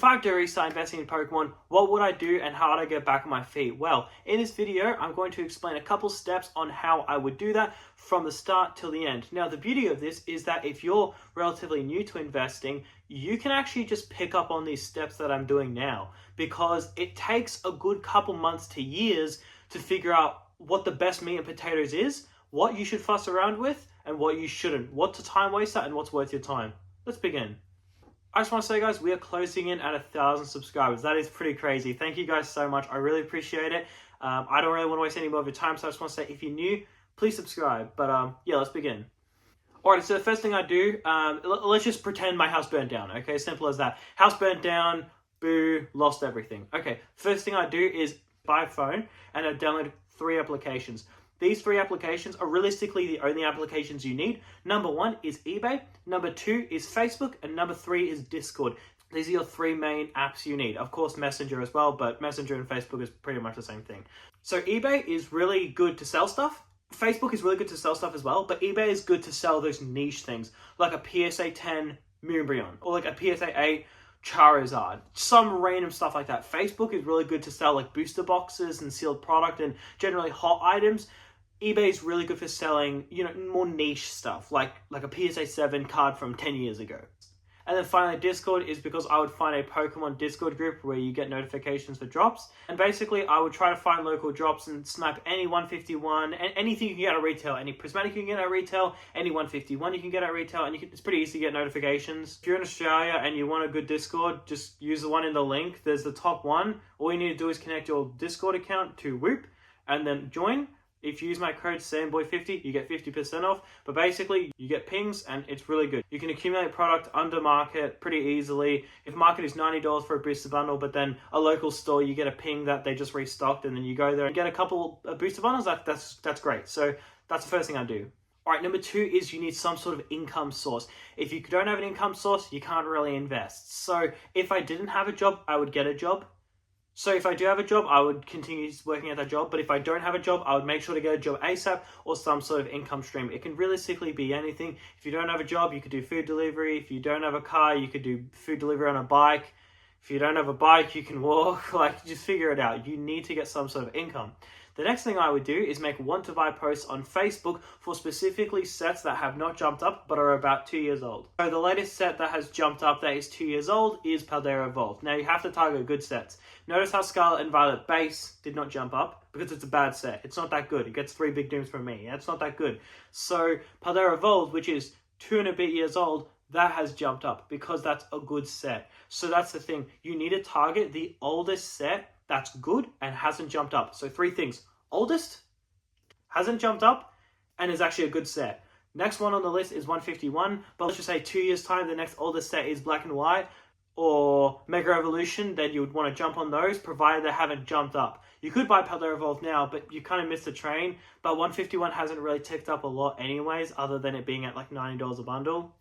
if I have to restart investing in Pokemon, what would I do and how would I get back on my feet? Well, in this video, I'm going to explain a couple steps on how I would do that from the start till the end. Now, the beauty of this is that if you're relatively new to investing, you can actually just pick up on these steps that I'm doing now, because it takes a good couple months to years to figure out what the best meat and potatoes is, what you should fuss around with, and what you shouldn't, what's a time waster and what's worth your time. Let's begin. I just want to say, guys, we are closing in at 1,000 subscribers. That is pretty crazy. Thank you guys so much. I really appreciate it. I don't really want to waste any more of your time, so I just want to say, if you're new, please subscribe. But yeah, let's begin. Alright, so the first thing I do, let's just pretend my house burned down, okay? Simple as that. House burned down, boo, lost everything. Okay, first thing I do is buy a phone and I download 3 applications. These 3 applications are realistically the only applications you need. Number 1 is eBay, number 2 is Facebook, and number 3 is Discord. These are your 3 main apps you need. Of course, Messenger as well, but Messenger and Facebook is pretty much the same thing. So eBay is really good to sell stuff. Facebook is really good to sell stuff as well, but eBay is good to sell those niche things, like a PSA 10 Mimbrion, or like a PSA 8 Charizard, some random stuff like that. Facebook is really good to sell like booster boxes and sealed product and generally hot items. eBay is really good for selling, more niche stuff, like a PSA 7 card from 10 years ago. And then finally, Discord is because I would find a Pokemon Discord group where you get notifications for drops. And basically, I would try to find local drops and snipe any 151, and anything you can get at retail, any prismatic you can get at retail, any 151 you can get at retail, and it's pretty easy to get notifications. If you're in Australia and you want a good Discord, just use the one in the link. There's the top one. All you need to do is connect your Discord account to Whoop and then join. If you use my code SAMBOY50, you get 50% off. But basically, you get pings and it's really good. You can accumulate product under market pretty easily. If market is $90 for a booster bundle, but then a local store, you get a ping that they just restocked, and then you go there and get a couple of booster bundles, that's great. So that's the first thing I do. All right, number 2 is you need some sort of income source. If you don't have an income source, you can't really invest. So if I didn't have a job, I would get a job. So if I do have a job, I would continue working at that job. But if I don't have a job, I would make sure to get a job ASAP or some sort of income stream. It can realistically be anything. If you don't have a job, you could do food delivery. If you don't have a car, you could do food delivery on a bike. If you don't have a bike, you can walk. Just figure it out. You need to get some sort of income. The next thing I would do is make want-to-buy posts on Facebook for specifically sets that have not jumped up but are about 2 years old. So the latest set that has jumped up that is 2 years old is Paldea Evolved. Now you have to target good sets. Notice how Scarlet and Violet Base did not jump up because it's a bad set. It's not that good. It gets 3 big dooms from me. It's not that good. So Paldea Evolved, which is 2 and a bit years old, that has jumped up because that's a good set. So that's the thing. You need to target the oldest set that's good and hasn't jumped up. So 3 things. Oldest, hasn't jumped up, and is actually a good set. Next one on the list is 151, but let's just say 2 years' time, the next oldest set is Black and White or Mega Evolution, then you would want to jump on those, provided they haven't jumped up. You could buy Paldea Evolved now, but you kind of missed the train. But 151 hasn't really ticked up a lot anyways, other than it being at like $90 a bundle.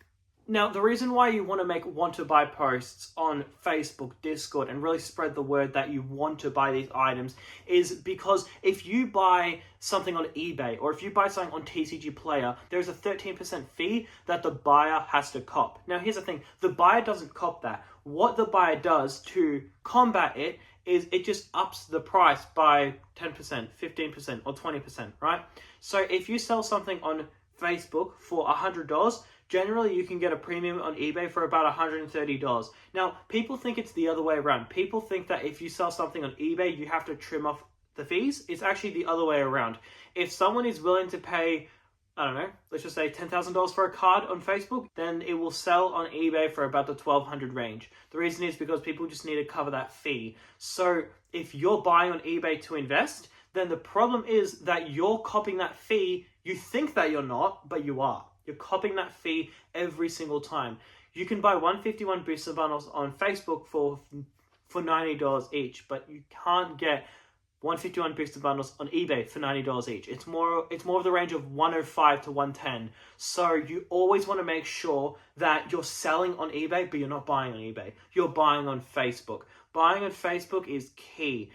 Now, the reason why you want to make want-to-buy posts on Facebook, Discord, and really spread the word that you want to buy these items is because if you buy something on eBay or if you buy something on TCG Player, there's a 13% fee that the buyer has to cop. Now, here's the thing. The buyer doesn't cop that. What the buyer does to combat it is it just ups the price by 10%, 15%, or 20%, right? So if you sell something on Facebook for $100, generally you can get a premium on eBay for about $130. Now, people think it's the other way around. People think that if you sell something on eBay, you have to trim off the fees. It's actually the other way around. If someone is willing to pay, I don't know, let's just say $10,000 for a card on Facebook, then it will sell on eBay for about the $1,200 range. The reason is because people just need to cover that fee. So if you're buying on eBay to invest, then the problem is that you're copying that fee. You think that you're not, but you are. You're copying that fee every single time. You can buy 151 booster bundles on Facebook for $90 each, but you can't get 151 booster bundles on eBay for $90 each. It's more of the range of 105 to 110. So you always want to make sure that you're selling on eBay, but you're not buying on eBay. You're buying on Facebook. Buying on Facebook is key.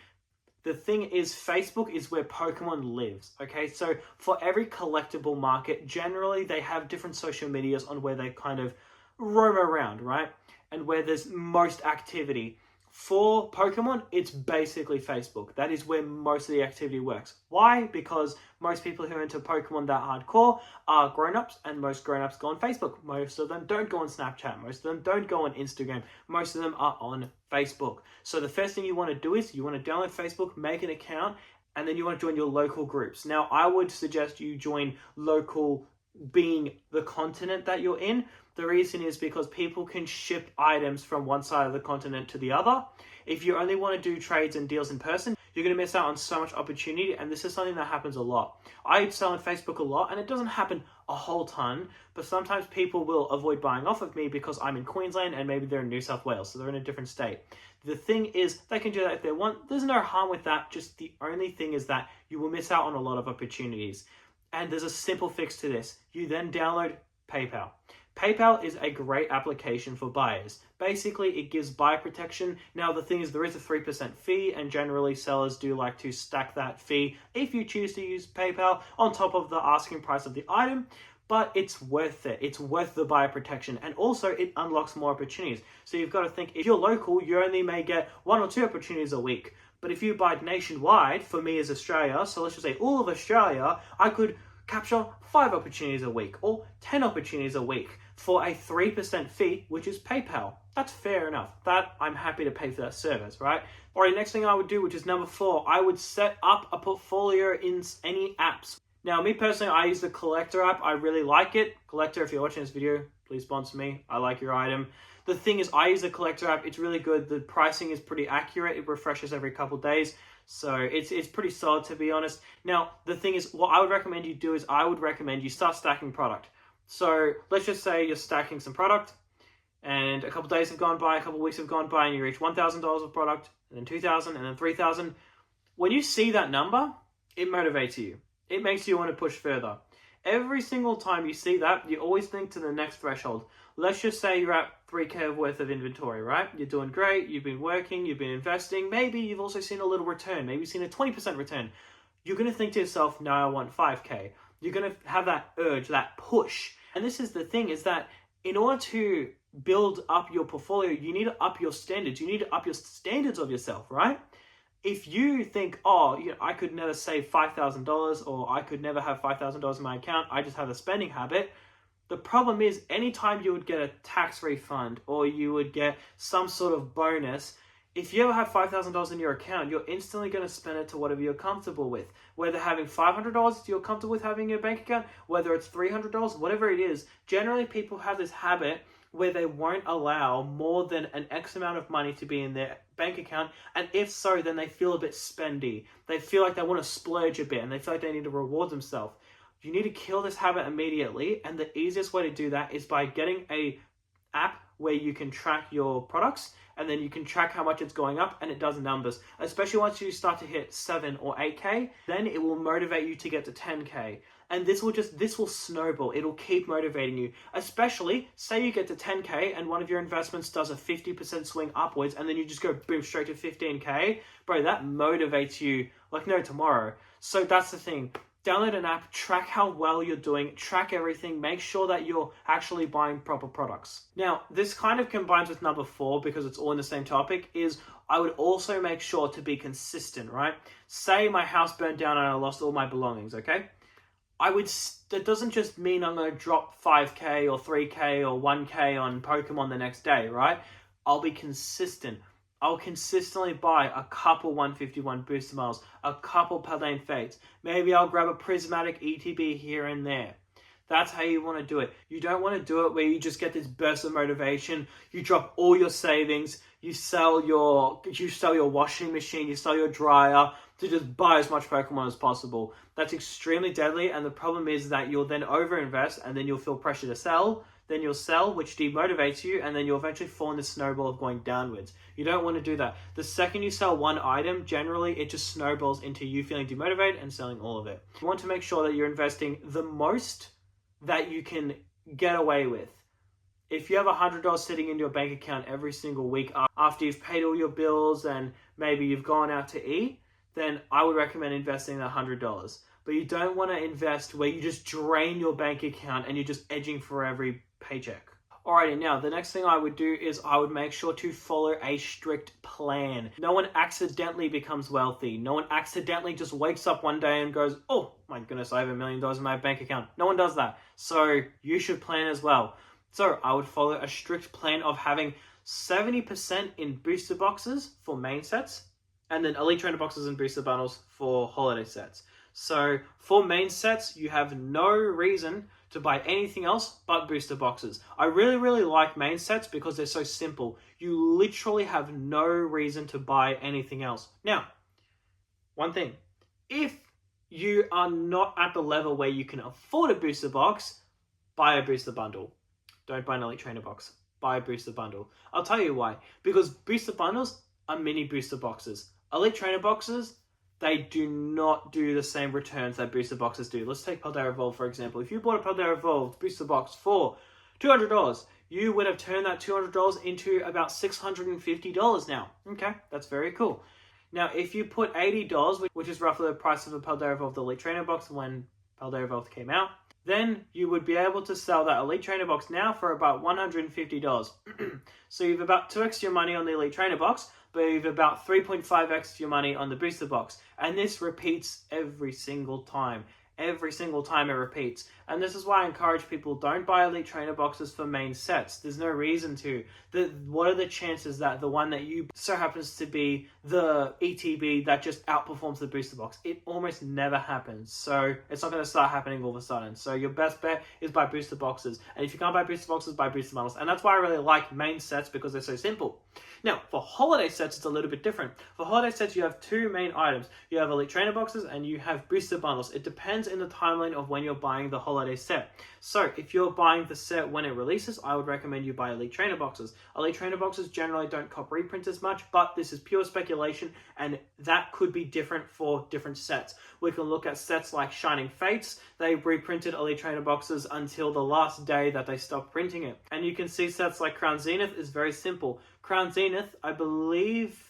The thing is, Facebook is where Pokemon lives, okay? So for every collectible market, generally they have different social medias on where they kind of roam around, right? and where there's most activity. For Pokemon, it's basically Facebook. That is where most of the activity works. Why? Because most people who are into Pokemon that hardcore are grown-ups, and most grown-ups go on Facebook. Most of them don't go on Snapchat. Most of them don't go on Instagram. Most of them are on Facebook. So the first thing you want to do is you want to download Facebook, make an account, and then you want to join your local groups. Now, I would suggest you join local being the continent that you're in. The reason is because people can ship items from one side of the continent to the other. If you only want to do trades and deals in person, you're going to miss out on so much opportunity, and this is something that happens a lot. I sell on Facebook a lot, and it doesn't happen a whole ton, but sometimes people will avoid buying off of me because I'm in Queensland and maybe they're in New South Wales, so they're in a different state. The thing is, they can do that if they want. There's no harm with that. Just the only thing is that you will miss out on a lot of opportunities. And there's a simple fix to this. You then download PayPal. PayPal is a great application for buyers. Basically, it gives buyer protection. Now, the thing is, there is a 3% fee, and generally sellers do like to stack that fee if you choose to use PayPal on top of the asking price of the item. But it's worth it. It's worth the buyer protection. And also, it unlocks more opportunities. So you've got to think, if you're local, you only may get 1 or 2 opportunities a week. But if you buy nationwide, for me as Australia, so let's just say all of Australia, I could capture 5 opportunities a week or 10 opportunities a week for a 3% fee, which is PayPal. That's fair enough. That I'm happy to pay for that service, right? All right, next thing I would do, which is number 4, I would set up a portfolio in any apps. Now, me personally, I use the Collector app. I really like it. Collector, if you're watching this video, please sponsor me. I like your item. The thing is, I use the Collector app. It's really good. The pricing is pretty accurate. It refreshes every couple days. So it's pretty solid, to be honest. Now, the thing is, what I would recommend you do is I would recommend you start stacking product. So let's just say you're stacking some product and a couple days have gone by, a couple weeks have gone by, and you reach $1,000 of product, and then $2,000, and then $3,000. When you see that number, it motivates you. It makes you want to push further. Every single time you see that, you always think to the next threshold. Let's just say you're at 3K worth of inventory, right? You're doing great, you've been working, you've been investing, maybe you've also seen a little return, maybe you've seen a 20% return. You're going to think to yourself, no, I want 5K. You're going to have that urge, that push. And this is the thing, is that in order to build up your portfolio, you need to up your standards. You need to up your standards of yourself, right? If you think, oh, I could never save $5,000 or I could never have $5,000 in my account, I just have a spending habit. The problem is, anytime you would get a tax refund or you would get some sort of bonus, if you ever have $5,000 in your account, you're instantly going to spend it to whatever you're comfortable with. Whether having $500 you're comfortable with having in your bank account, whether it's $300, whatever it is, generally people have this habit where they won't allow more than an X amount of money to be in their bank account, and if so, then they feel a bit spendy. They feel like they want to splurge a bit, and they feel like they need to reward themselves. You need to kill this habit immediately, and the easiest way to do that is by getting a app where you can track your products, and then you can track how much it's going up, and it does numbers. Especially once you start to hit 7 or 8K, then it will motivate you to get to 10K. And this will snowball. It'll keep motivating you. Especially, say you get to 10K and one of your investments does a 50% swing upwards, and then you just go boom straight to 15K. Bro, that motivates you like no tomorrow. So that's the thing. Download an app, track how well you're doing, track everything, make sure that you're actually buying proper products. Now, this kind of combines with number 4 because it's all in the same topic, is I would also make sure to be consistent, right? Say my house burned down and I lost all my belongings, okay? That doesn't just mean I'm going to drop 5K or 3K or 1K on Pokemon the next day, right? I'll be consistent. I'll consistently buy a couple 151 Booster Miles, a couple Paladin Fates. Maybe I'll grab a Prismatic ETB here and there. That's how you want to do it. You don't want to do it where you just get this burst of motivation. You drop all your savings. You sell your washing machine. You sell your dryer to just buy as much Pokemon as possible. That's extremely deadly. And the problem is that you'll then overinvest and then you'll feel pressure to sell. Then you'll sell, which demotivates you, and then you'll eventually fall in the snowball of going downwards. You don't want to do that. The second you sell one item, generally it just snowballs into you feeling demotivated and selling all of it. You want to make sure that you're investing the most that you can get away with. If you have $100 sitting in your bank account every single week after you've paid all your bills and maybe you've gone out to eat, then I would recommend investing that $100. But you don't want to invest where you just drain your bank account and you're just edging for every paycheck. Alrighty, now the next thing I would do is I would make sure to follow a strict plan. No one accidentally becomes wealthy. No one accidentally just wakes up one day and goes, oh my goodness, I have $1 million in my bank account. No one does that. So you should plan as well. So I would follow a strict plan of having 70% in booster boxes for main sets, and then Elite Trainer boxes and booster bundles for holiday sets. So for main sets, you have no reason to buy anything else but booster boxes. I really like main sets because they're so simple. You literally have no reason to buy anything else. Now, one thing, if you are not at the level where you can afford a booster box, buy a booster bundle. Don't buy an Elite Trainer box. Buy a booster bundle. I'll tell you why. Because booster bundles are mini booster boxes. Elite Trainer boxes, they do not do the same returns that booster boxes do. Let's take Paldea Evolved, for example. If you bought a Paldea Evolved booster box for $200, you would have turned that $200 into about $650 now. Okay, that's very cool. Now, if you put $80, which is roughly the price of a Paldea Evolved Elite Trainer box when Paldea Evolved came out, then you would be able to sell that Elite Trainer box now for about $150. So you've about 2x your money on the Elite Trainer box, but you've about 3.5x your money on the booster box. And this repeats every single time. Every single time it repeats. And this is why I encourage people, don't buy Elite Trainer boxes for main sets. There's no reason to. What are the chances that the one that you so happens to be the ETB that just outperforms the booster box? It almost never happens. So it's not going to start happening all of a sudden. So your best bet is buy booster boxes. And if you can't buy booster boxes, buy booster bundles. And that's why I really like main sets, because they're so simple. Now, for holiday sets, it's a little bit different. For holiday sets, you have two main items. You have Elite Trainer boxes and you have booster bundles. It depends in the timeline of when you're buying the holiday set. So if you're buying the set when it releases, I would recommend you buy Elite Trainer boxes. Elite Trainer boxes generally don't cop reprints as much, but this is pure speculation, and that could be different for different sets. We can look at sets like Shining Fates. They reprinted Elite Trainer boxes until the last day that they stopped printing it. And you can see sets like Crown Zenith is very simple. Crown Zenith, I believe,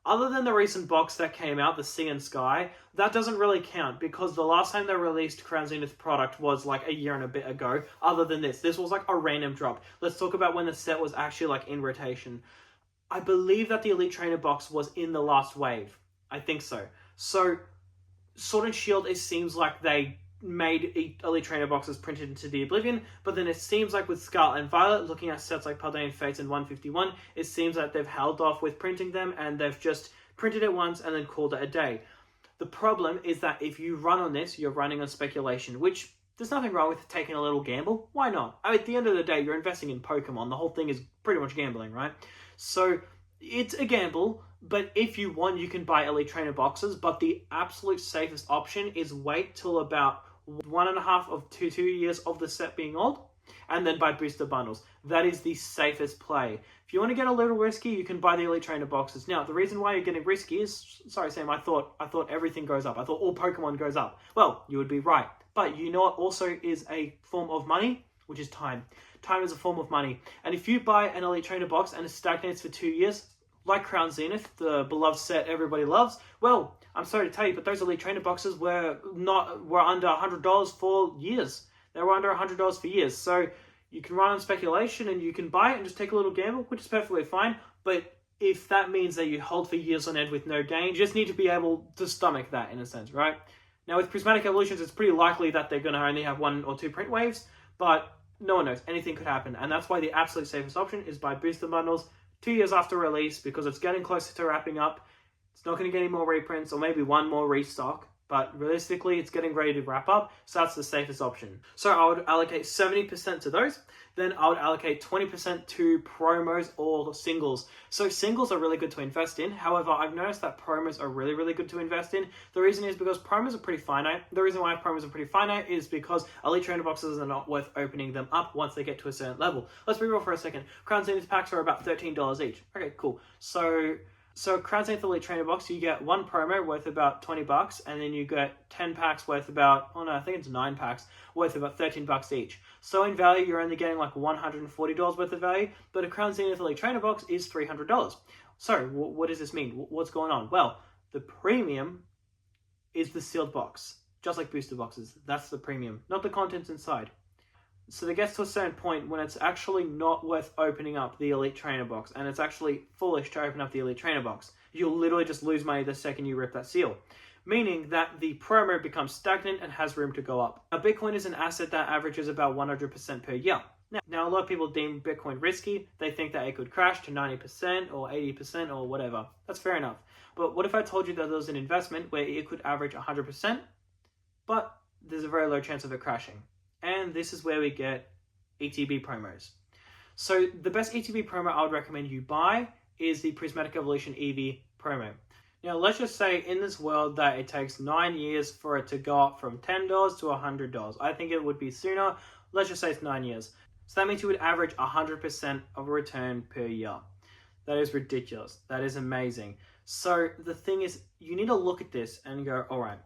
other than the recent box that came out, the Sea and Sky, that doesn't really count because the last time they released Crown Zenith product was like a year and a bit ago. Other than this was like a random drop. Let's talk about when the set was actually like in rotation. I believe that the Elite Trainer box was in the last wave. I think so. So Sword and Shield, it seems like they made Elite Trainer boxes printed into the oblivion, but then it seems like with Scarlet and Violet, looking at sets like Paldean Fates and 151, it seems that they've held off with printing them and they've just printed it once and then called it a day. The problem is that if you run on this, you're running on speculation, which there's nothing wrong with taking a little gamble. Why not? I mean, at the end of the day, you're investing in Pokemon. The whole thing is pretty much gambling, right? So it's a gamble, but if you want, you can buy Elite Trainer boxes, but the absolute safest option is wait till about 1.5 to 2 years of the set being old, and then buy booster bundles. That is the safest play. If you want to get a little risky, you can buy the Elite Trainer boxes. Now, the reason why you're getting risky is, sorry Sam, I thought everything goes up. I thought all Pokemon goes up. Well, you would be right. But you know what also is a form of money? Which is time. Time is a form of money. And if you buy an Elite Trainer box and it stagnates for 2 years, like Crown Zenith, the beloved set everybody loves, well, I'm sorry to tell you, but those Elite Trainer boxes were under $100 for years. They were under $100 for years. So you can run on speculation and you can buy it and just take a little gamble, which is perfectly fine. But if that means that you hold for years on end with no gain, you just need to be able to stomach that in a sense, right? Now with Prismatic Evolutions, it's pretty likely that they're going to only have 1 or 2 print waves, but no one knows. Anything could happen. And that's why the absolute safest option is buy booster bundles 2 years after release, because it's getting closer to wrapping up. It's not going to get any more reprints or maybe one more restock, but realistically it's getting ready to wrap up, so that's the safest option. So I would allocate 70% to those, then I would allocate 20% to promos or singles. So singles are really good to invest in, however I've noticed that promos are really good to invest in. The reason is because promos are pretty finite. The reason why promos are pretty finite is because Elite Trainer boxes are not worth opening them up once they get to a certain level. Let's be real for a second. Crown Zenith packs are about $13 each. Okay, cool. So Crown Zenith Elite Trainer box, you get 1 promo worth about $20, and then you get 10 packs worth about, I think it's 9 packs worth about $13 each. So in value, you're only getting like $140 worth of value, but a Crown Zenith Elite Trainer box is $300. So what does this mean? What's going on? Well, the premium is the sealed box, just like booster boxes. That's the premium, not the contents inside. So it gets to a certain point when it's actually not worth opening up the Elite Trainer box, and it's actually foolish to open up the Elite Trainer box. You'll literally just lose money the second you rip that seal, meaning that the promo becomes stagnant and has room to go up. Now, Bitcoin is an asset that averages about 100% per year. Now, a lot of people deem Bitcoin risky. They think that it could crash to 90% or 80% or whatever. That's fair enough. But what if I told you that there was an investment where it could average 100%, but there's a very low chance of it crashing? And this is where we get ETB promos. So the best ETB promo I would recommend you buy is the Prismatic Evolution EV promo. Now, let's just say in this world that it takes 9 years for it to go up from $10 to $100. I think it would be sooner. Let's just say it's 9 years. So that means you would average 100% of a return per year. That is ridiculous. That is amazing. So the thing is, you need to look at this and go, all right,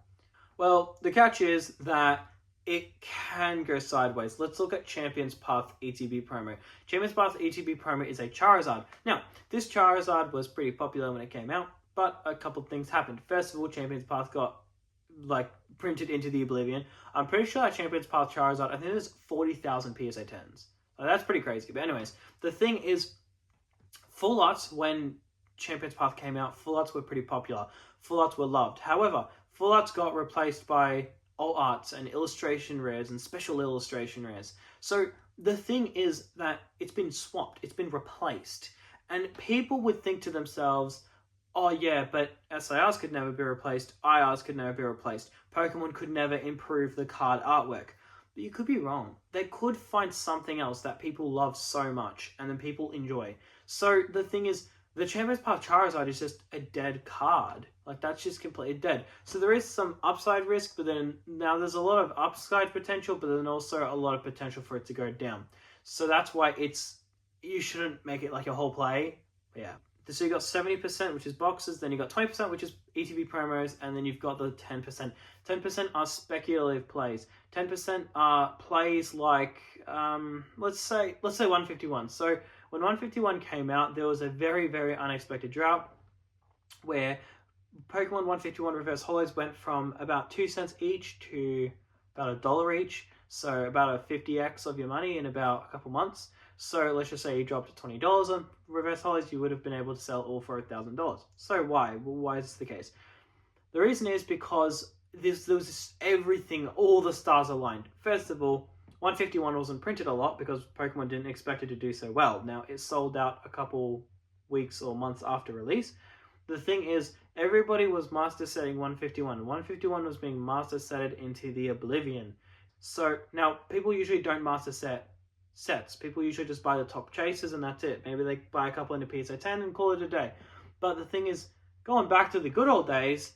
well, the catch is that it can go sideways. Let's look at Champions Path ETB promo. Champions Path ETB promo is a Charizard. Now, this Charizard was pretty popular when it came out, but a couple of things happened. First of all, Champions Path got printed into the oblivion. I'm pretty sure that Champions Path Charizard, I think there's 40,000 PSA 10s. That's pretty crazy. But anyways, the thing is, Full Arts, when Champions Path came out, Full Arts were pretty popular. Full Arts were loved. However, Full Arts got replaced by Alt Arts and illustration rares and special illustration rares. So the thing is that it's been swapped, it's been replaced. And people would think to themselves, oh yeah, but SIRs could never be replaced, IRs could never be replaced, Pokemon could never improve the card artwork. But you could be wrong. They could find something else that people love so much and then people enjoy. So the thing is, the Champions Path Charizard is just a dead card. That's just completely dead. So there is some upside risk, but then now there's a lot of upside potential, but then also a lot of potential for it to go down. So that's why you shouldn't make it like a whole play. But yeah. So you got 70%, which is boxes, then you got 20%, which is ETB promos, and then you've got the 10%. 10% are speculative plays. 10% are plays like, let's say 151. So when 151 came out, there was a very, very unexpected drought where Pokemon 151 Reverse Holos went from about 2 cents each to about $1 each. So about a 50x of your money in about a couple months. So let's just say you dropped to $20 on Reverse Holos, you would have been able to sell all for $1,000. So why? Well, why is this the case? The reason is because there was everything, all the stars aligned. First of all, 151 wasn't printed a lot because Pokemon didn't expect it to do so well. Now, it sold out a couple weeks or months after release. The thing is, everybody was master setting 151. 151 was being master setted into the oblivion. So now people usually don't master set sets. People usually just buy the top chasers and that's it. Maybe they buy a couple into PSA 10 and call it a day. But the thing is, going back to the good old days,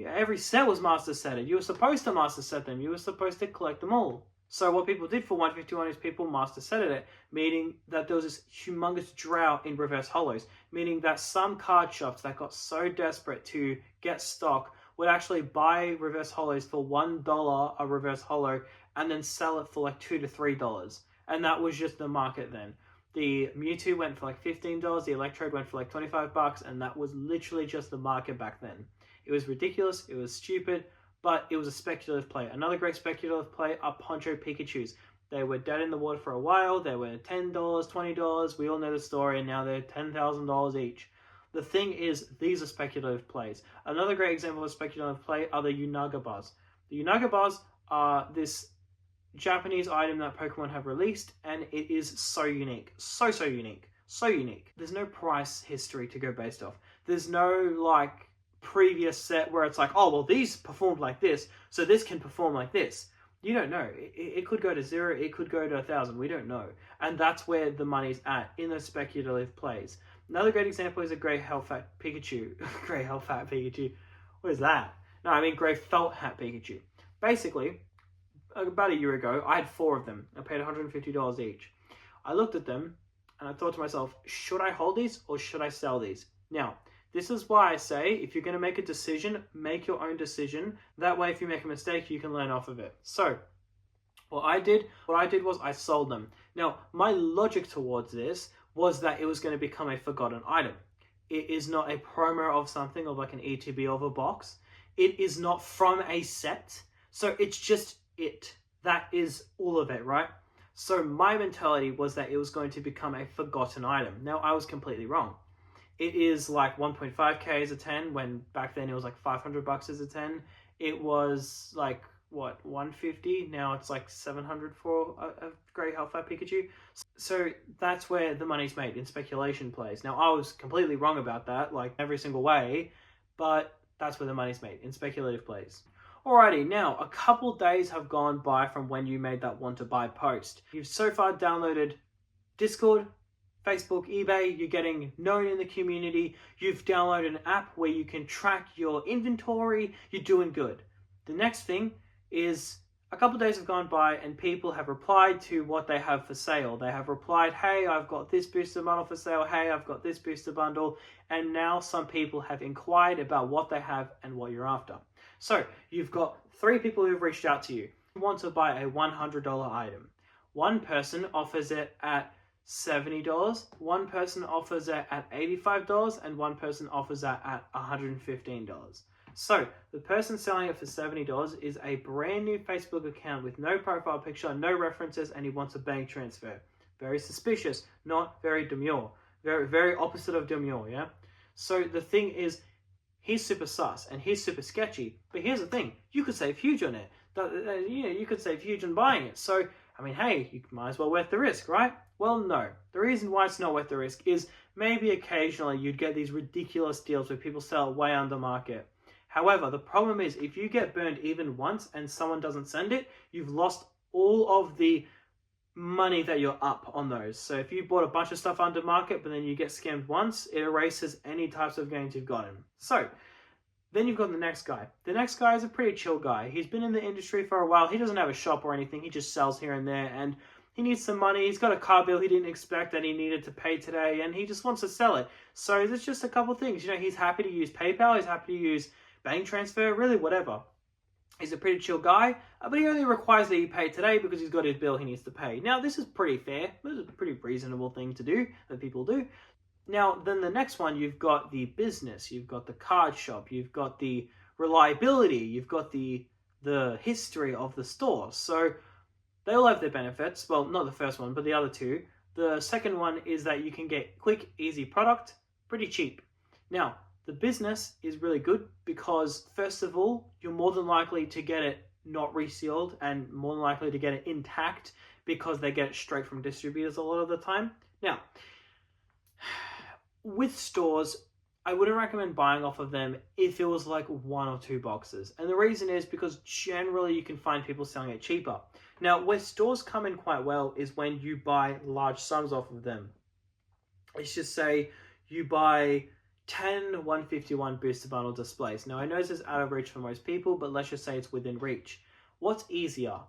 every set was master setted. You were supposed to master set them. You were supposed to collect them all. So what people did for 151 is people master setted it, meaning that there was this humongous drought in reverse holos, meaning that some card shops that got so desperate to get stock would actually buy reverse holos for $1 a reverse holo and then sell it for like $2 to $3. And that was just the market then. The Mewtwo went for like $15, the Electrode went for like $25, and that was literally just the market back then. It was ridiculous, it was stupid, but it was a speculative play. Another great speculative play are Poncho Pikachus. They were dead in the water for a while, they were $10, $20, we all know the story, and now they're $10,000 each. The thing is, these are speculative plays. Another great example of speculative play are the Unaga bars. The Unaga bars are this Japanese item that Pokemon have released, and it is so unique. So unique. So unique. There's no price history to go based off. There's no, previous set where it's like, oh, well, these performed like this, so this can perform like this. You don't know. It could go to 0, it could go to 1,000. We don't know. And that's where the money's at, in those speculative plays. Another great example is a Grey Hell Fat Pikachu. Grey Hell Fat Pikachu. What is that? No, I mean Grey Felt Hat Pikachu. Basically, about a year ago, I had 4 of them. I paid $150 each. I looked at them, and I thought to myself, should I hold these or should I sell these? Now, this is why I say, if you're going to make a decision, make your own decision. That way, if you make a mistake, you can learn off of it. So, what I did was I sold them. Now, my logic towards this was that it was going to become a forgotten item. It is not a promo of something, of like an ETB of a box. It is not from a set. So, it's just it. That is all of it, right? So my mentality was that it was going to become a forgotten item. Now, I was completely wrong. It is like 1.5k as a 10, when back then it was like 500 bucks as a 10. It was like, what, 150? Now it's like 700 for a Grey Hellfire Pikachu. So that's where the money's made, in speculation plays. Now, I was completely wrong about that, like every single way, but that's where the money's made, in speculative plays. Alrighty, now a couple days have gone by from when you made that want to buy post. You've so far downloaded Discord, Facebook, eBay, you're getting known in the community, you've downloaded an app where you can track your inventory, you're doing good. The next thing is a couple of days have gone by and people have replied to what they have for sale. They have replied, hey, I've got this booster bundle for sale, hey, I've got this booster bundle, and now some people have inquired about what they have and what you're after. So you've got 3 people who've reached out to you who want to buy a $100 item. One person offers it at $70, one person offers it at $85, and one person offers it at $115. So the person selling it for $70 is a brand new Facebook account with no profile picture, no references, and he wants a bank transfer. Very suspicious, not very demure. Very opposite of demure, yeah? So the thing is, he's super sus and he's super sketchy. But here's the thing, you could save huge on it. You could save huge on buying it. So, I mean, hey, you might as well worth the risk, right? Well, no. The reason why it's not worth the risk is maybe occasionally you'd get these ridiculous deals where people sell it way under market. However, the problem is if you get burned even once and someone doesn't send it, you've lost all of the money that you're up on those. So if you bought a bunch of stuff under market, but then you get scammed once, it erases any types of gains you've gotten. So then you've got the next guy. The next guy is a pretty chill guy. He's been in the industry for a while. He doesn't have a shop or anything. He just sells here and there, and he needs some money. He's got a car bill he didn't expect that he needed to pay today, and he just wants to sell it. So there's just a couple things. You know, he's happy to use PayPal. He's happy to use bank transfer, really whatever. He's a pretty chill guy, but he only requires that you pay today because he's got his bill he needs to pay. Now, this is pretty fair. This is a pretty reasonable thing to do, that people do. Now, then the next one, you've got the business, you've got the card shop, you've got the reliability, you've got the history of the store. So they all have their benefits. Well, not the first one, but the other two. The second one is that you can get quick, easy product, pretty cheap. Now, the business is really good because, first of all, you're more than likely to get it not resealed and more than likely to get it intact because they get it straight from distributors a lot of the time. Now, with stores, I wouldn't recommend buying off of them if it was like 1 or 2 boxes. And the reason is because generally you can find people selling it cheaper. Now, where stores come in quite well is when you buy large sums off of them. Let's just say you buy 10 151 booster bundle displays. Now, I know this is out of reach for most people, but let's just say it's within reach. What's easier?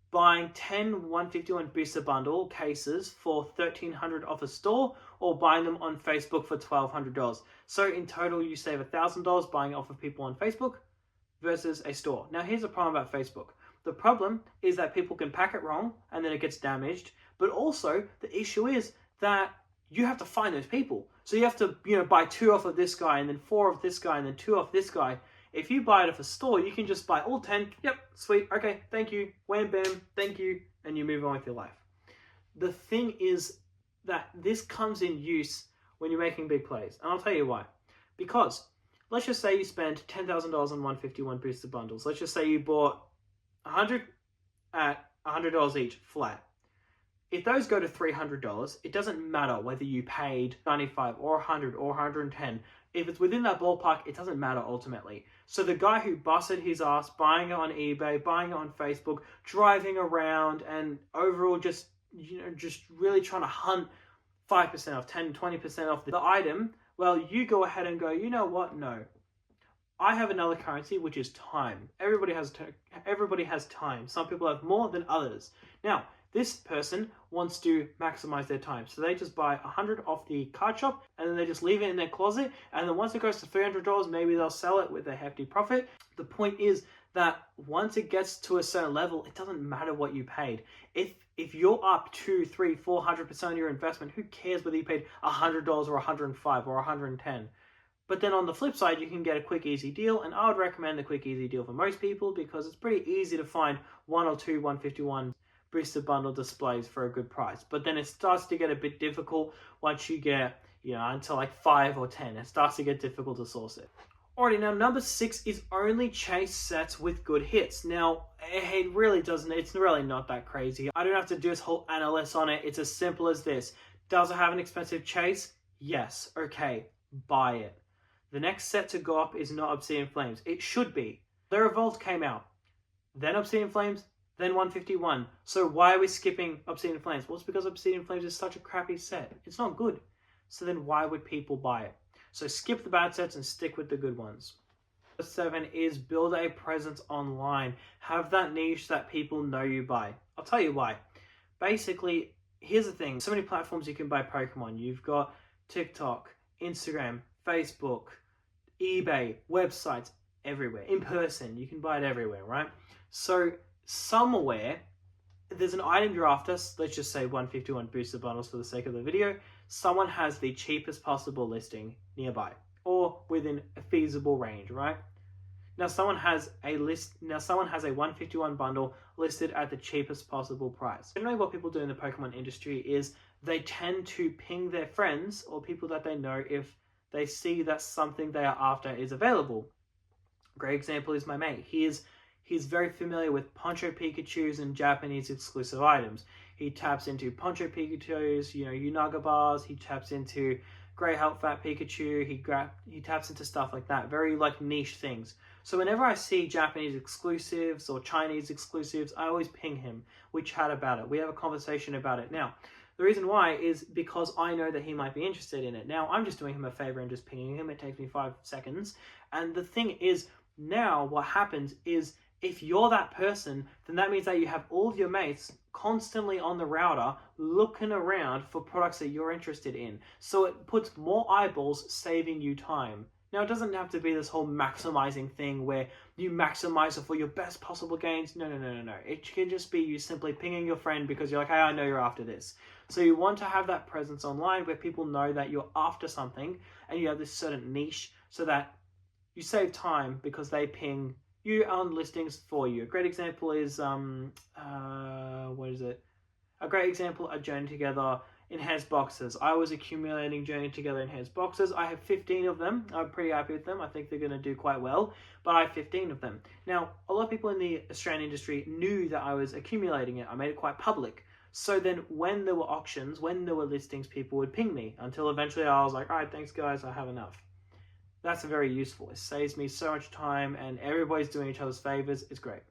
Buying 10 151 booster bundle cases for $1,300 off a store, or buying them on Facebook for $1,200. So in total, you save $1,000 buying off of people on Facebook versus a store. Now, here's the problem about Facebook. The problem is that people can pack it wrong and then it gets damaged. But also, the issue is that you have to find those people. So you have to, buy 2 off of this guy and then 4 of this guy and then 2 off this guy. If you buy it off a store, you can just buy all 10. Yep, sweet, okay, thank you, wham, bam, thank you, and you move on with your life. The thing is that this comes in use when you're making big plays, and I'll tell you why. Because let's just say you spend $10,000 on 151 booster bundles. Let's just say you bought 100 at $100 each flat. If those go to $300, it doesn't matter whether you paid $95 or $100 or $110. If it's within that ballpark, it doesn't matter ultimately. So the guy who busted his ass buying it on eBay, buying it on Facebook, driving around, and overall just really trying to hunt 5% off, 10, 20% off the item, well, you go ahead and go, you know what? No. I have another currency, which is time. Everybody has time. Some people have more than others. Now, this person wants to maximize their time. So they just buy 100 off the card shop and then they just leave it in their closet. And then once it goes to $300, maybe they'll sell it with a hefty profit. The point is that once it gets to a certain level, it doesn't matter what you paid. If you're up 2, 3, 400% of your investment, who cares whether you paid $100 or $105 or $110? But then on the flip side, you can get a quick, easy deal. And I would recommend the quick, easy deal for most people because it's pretty easy to find 1 or 2 151 booster bundle displays for a good price. But then it starts to get a bit difficult once you get, until like 5 or 10. It starts to get difficult to source it. Alrighty, now number 6 is only chase sets with good hits. Now, it really doesn't, it's really not that crazy. I don't have to do this whole analysis on it. It's as simple as this. Does it have an expensive chase? Yes. Okay, buy it. The next set to go up is not Obsidian Flames. It should be. Their Evolved came out, then Obsidian Flames, then 151. So why are we skipping Obsidian Flames? Well, it's because Obsidian Flames is such a crappy set. It's not good. So then why would people buy it? So skip the bad sets and stick with the good ones. Number 7 is build a presence online. Have that niche that people know you by. I'll tell you why. Basically, here's the thing. So many platforms you can buy Pokemon. You've got TikTok, Instagram, Facebook, eBay, websites, everywhere. In person, you can buy it everywhere, right? So somewhere, there's an item you're after. Let's just say 151 booster bundles for the sake of the video. Someone has the cheapest possible listing nearby or within a feasible range, right? Now someone has a 151 bundle listed at the cheapest possible price. Generally what people do in the Pokemon industry is they tend to ping their friends or people that they know if they see that something they are after is available. Great example is my mate. He's very familiar with Poncho Pikachus and Japanese exclusive items. He taps into Poncho Pikachus, Unaga bars. He taps into Grey Help Fat Pikachu. He taps into stuff like that. Very niche things. So whenever I see Japanese exclusives or Chinese exclusives, I always ping him. We chat about it. We have a conversation about it. Now, the reason why is because I know that he might be interested in it. Now, I'm just doing him a favor and just pinging him. It takes me 5 seconds. And the thing is, now what happens is if you're that person, then that means that you have all of your mates constantly on the router looking around for products that you're interested in. So it puts more eyeballs, saving you time. Now, it doesn't have to be this whole maximizing thing where you maximize it for your best possible gains. No. It can just be you simply pinging your friend because you're like, hey, I know you're after this. So you want to have that presence online where people know that you're after something and you have this certain niche so that you save time because they ping you on listings for you. A great example is, A great example are Journey Together enhanced boxes. I was accumulating Journey Together enhanced boxes. I have 15 of them. I'm pretty happy with them. I think they're going to do quite well, but I have 15 of them. Now, a lot of people in the Australian industry knew that I was accumulating it. I made it quite public. So then when there were auctions, when there were listings, people would ping me until eventually I was like, all right, thanks guys, I have enough. That's very useful. It saves me so much time and everybody's doing each other's favors. It's great.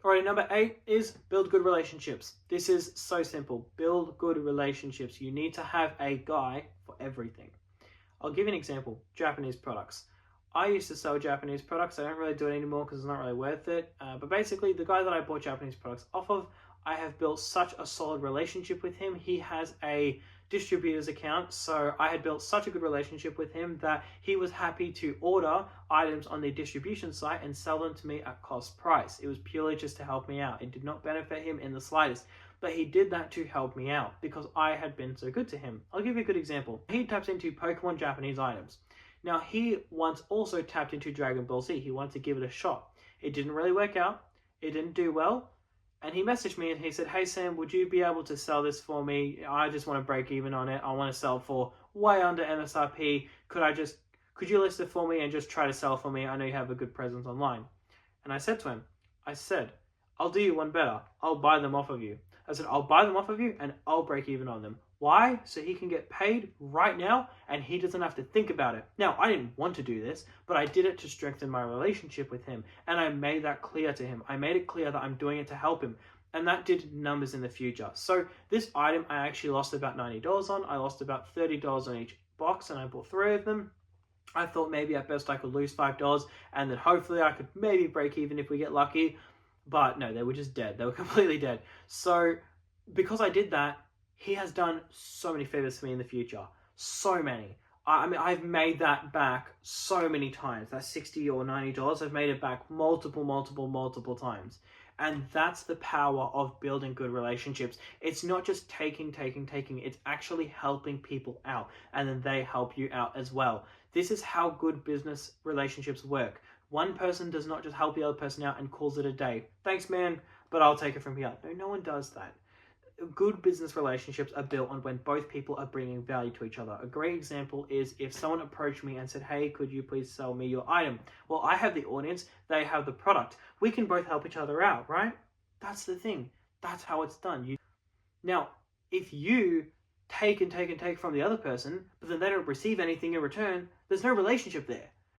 Alright, number 8 is build good relationships. This is so simple. Build good relationships. You need to have a guy for everything. I'll give you an example. Japanese products. I used to sell Japanese products. I don't really do it anymore because it's not really worth it. But basically, the guy that I bought Japanese products off of, I have built such a solid relationship with him. He has a distributor's account, so I had built such a good relationship with him that he was happy to order items on the distribution site and sell them to me at cost price. It was purely just to help me out. It did not benefit him in the slightest, but he did that to help me out because I had been so good to him. I'll give you a good example. He taps into Pokemon Japanese items. Now, he once also tapped into Dragon Ball Z. He wanted to give it a shot. It didn't really work out. It didn't do well. And he messaged me and he said, hey Sam, would you be able to sell this for me? I just want to break even on it. I want to sell for way under MSRP. Could you list it for me and just try to sell for me? I know you have a good presence online. And I said to him, I'll do you one better. I'll buy them off of you. I said, I'll buy them off of you and I'll break even on them. Why? So he can get paid right now and he doesn't have to think about it. Now, I didn't want to do this, but I did it to strengthen my relationship with him. And I made that clear to him. I made it clear that I'm doing it to help him. And that did numbers in the future. So this item, I actually lost about $90 on. I lost about $30 on each box and I bought 3 of them. I thought maybe at best I could lose $5 and then hopefully I could maybe break even if we get lucky. But no, they were just dead. They were completely dead. So because I did that, he has done so many favors for me in the future. So many. I mean, I've made that back so many times. That $60 or $90, I've made it back multiple times. And that's the power of building good relationships. It's not just taking. It's actually helping people out. And then they help you out as well. This is how good business relationships work. One person does not just help the other person out and calls it a day. Thanks, man, but I'll take it from here. No one does that. good business relationships are built on when both people are bringing value to each other. A great example is if someone approached me and said, hey, could you please sell me your item? Well, I have the audience, they have the product. We can both help each other out, right? That's the thing. That's how it's done. Now, if you take and take and take from the other person, but then they don't receive anything in return, there's no relationship there.